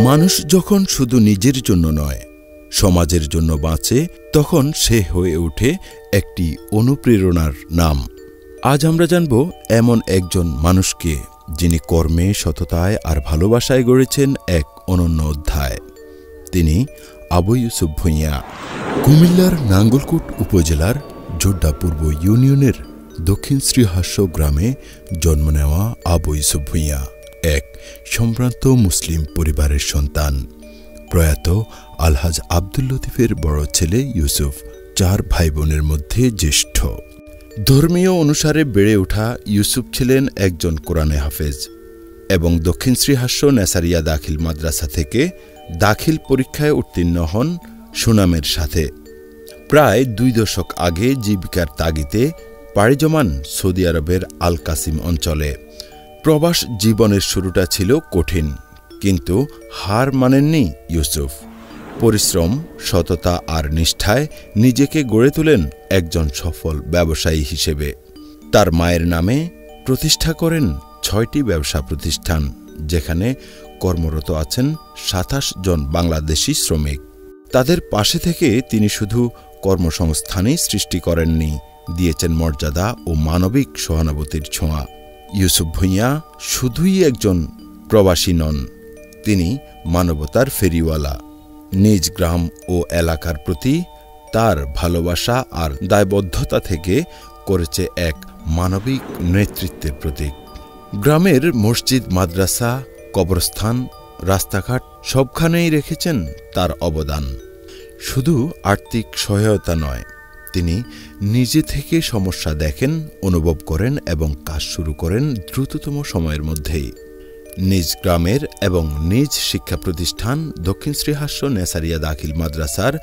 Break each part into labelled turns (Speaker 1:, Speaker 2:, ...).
Speaker 1: মানুষ যখন শুধু নিজের জন্য নয়, সমাজের জন্য বাঁচে, তখন সে হয়ে ওঠে একটি অনুপ্রেরণার নাম। আজ আমরা জানব এমন একজন মানুষকে, যিনি কর্মে, সততায় আর ভালোবাসায় গড়েছেন এক অনন্য অধ্যায়। তিনি আবু ইউসুফ ভূঁইয়া। কুমিল্লার নাঙ্গলকোট উপজেলার জোড্ডা পূর্ব ইউনিয়নের দক্ষিণ শ্রীহাস্য গ্রামে জন্ম নেওয়া আবু ইউসুফ ভূঁইয়া এক সম্ভ্রান্ত মুসলিম পরিবারের সন্তান। প্রয়াত আলহাজ আব্দুল লতিফের বড় ছেলে ইউসুফ 4 ভাই বোনের মধ্যে জ্যেষ্ঠ। ধর্মীয় অনুসারে বেড়ে ওঠা ইউসুফ ছিলেন একজন কোরআনে হাফেজ এবং দক্ষিণ শ্রীহাস্য নেসারিয়া দাখিল মাদ্রাসা থেকে দাখিল পরীক্ষায় উত্তীর্ণ হন সুনামের সাথে। প্রায় 2 দশক আগে জীবিকার তাগিদে পাড়ি জমান সৌদি আরবের আল কাসিম অঞ্চলে। প্রবাস জীবনের শুরুটা ছিল কঠিন, কিন্তু হার মানেননি ইউসুফ। পরিশ্রম, সততা আর নিষ্ঠায় নিজেকে গড়ে তোলেন একজন সফল ব্যবসায়ী হিসেবে। তার মায়ের নামে প্রতিষ্ঠা করেন 6টি ব্যবসা প্রতিষ্ঠান, যেখানে কর্মরত আছেন 27 জন বাংলাদেশি শ্রমিক। তাদের পাশে থেকে তিনি শুধু কর্মসংস্থানই সৃষ্টি করেননি, দিয়েছেন মর্যাদা ও মানবিক সহানুভূতির ছোঁয়া। ইউসুফ ভূঁইয়া শুধুই একজন প্রবাসী নন, তিনি মানবতার ফেরিওয়ালা। নিজ গ্রাম ও এলাকার প্রতি তার ভালোবাসা আর দায়বদ্ধতা থেকে করেছে এক মানবিক নেতৃত্বের প্রতীক। গ্রামের মসজিদ, মাদ্রাসা, কবরস্থান, রাস্তাঘাট সবখানেই রেখেছেন তার অবদান। শুধু আর্থিক সহায়তা নয়, তিনি নিজে থেকে সমস্যা দেখেন, অনুভব করেন এবং কাজ শুরু করেন দ্রুততম সময়ের মধ্যেই। নিজ গ্রামের এবং নিজ শিক্ষা প্রতিষ্ঠান দক্ষিণ শ্রীহাস্য নেসারিয়া দাখিল মাদ্রাসার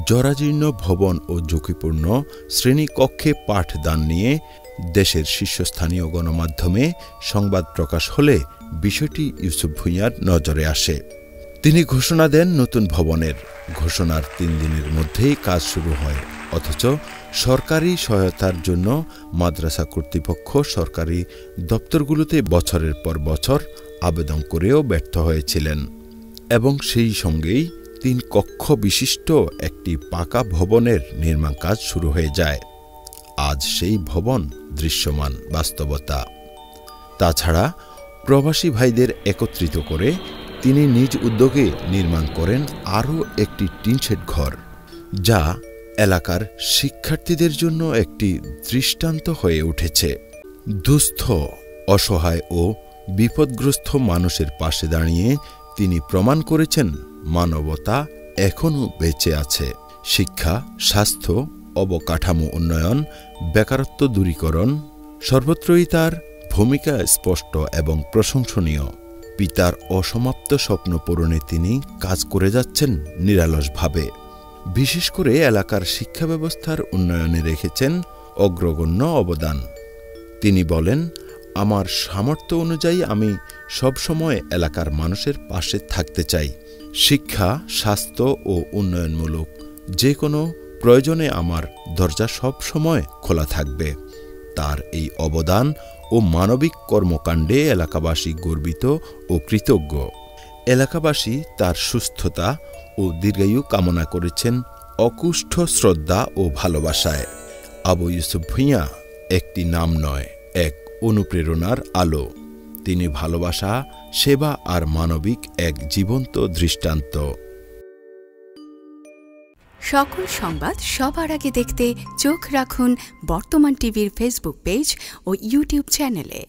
Speaker 1: জরাজীর্ণ ভবন ও ঝুঁকিপূর্ণ শ্রেণীকক্ষে পাঠদান নিয়ে দেশের শীর্ষস্থানীয় গণমাধ্যমে সংবাদ প্রকাশ হলে বিষয়টি ইউসুফ ভূঁইয়ার নজরে আসে। তিনি ঘোষণা দেন নতুন ভবনের। ঘোষণার 3 দিনের মধ্যেই কাজ শুরু হয়, অথচ সরকারি সহায়তার জন্য মাদ্রাসা কর্তৃপক্ষ সরকারি দপ্তরগুলোতে বছরের পর বছর আবেদন করেও ব্যর্থ হয়েছিলেন এবং সেই সঙ্গেই 3 কক্ষ বিশিষ্ট একটি পাকা ভবনের নির্মাণ কাজ শুরু হয়ে যায়। আজ সেই ভবন দৃশ্যমান বাস্তবতা। তাছাড়া প্রবাসী ভাইদের একত্রিত করে তিনি নিজ উদ্যোগে নির্মাণ করেন আরও একটি টিনশেড ঘর, যা এলাকার শিক্ষার্থীদের জন্য একটি দৃষ্টান্ত হয়ে উঠেছে। দুস্থ, অসহায় ও বিপদগ্রস্ত মানুষের পাশে দাঁড়িয়ে তিনি প্রমাণ করেছেন মানবতা এখনও বেঁচে আছে। শিক্ষা, স্বাস্থ্য, অবকাঠামো উন্নয়ন, বেকারত্ব দূরীকরণ, সর্বত্রই তার ভূমিকা স্পষ্ট এবং প্রশংসনীয়। পিতার অসমাপ্ত স্বপ্ন পূরণে তিনি কাজ করে যাচ্ছেন নিরলসভাবে। বিশেষ করে এলাকার শিক্ষা ব্যবস্থার উন্নয়নে রেখেছেন অগ্রগণ্য অবদান। তিনি বলেন, আমার সামর্থ্য অনুযায়ী আমি সবসময় এলাকার মানুষের পাশে থাকতে চাই। শিক্ষা, স্বাস্থ্য ও উন্নয়নমূলক যে কোনো প্রয়োজনে আমার দরজা সব সময় খোলা থাকবে। তার এই অবদান ও মানবিক কর্মকাণ্ডে এলাকাবাসী গর্বিত ও কৃতজ্ঞ। এলাকাবাসী তার সুস্থতা ও দীর্ঘায়ু কামনা করেছেন অকুষ্ঠ শ্রদ্ধা ও ভালোবাসায়। আবু ইউসুফ ভূঁইয়া একটি নাম নয়, এক অনুপ্রেরণার আলো। তিনি ভালোবাসা, সেবা আর মানবিক এক জীবন্ত দৃষ্টান্ত।
Speaker 2: সকল সংবাদ সবার আগে দেখতে চোখ রাখুন বর্তমান টিভির ফেসবুক পেজ ও ইউটিউব চ্যানেলে।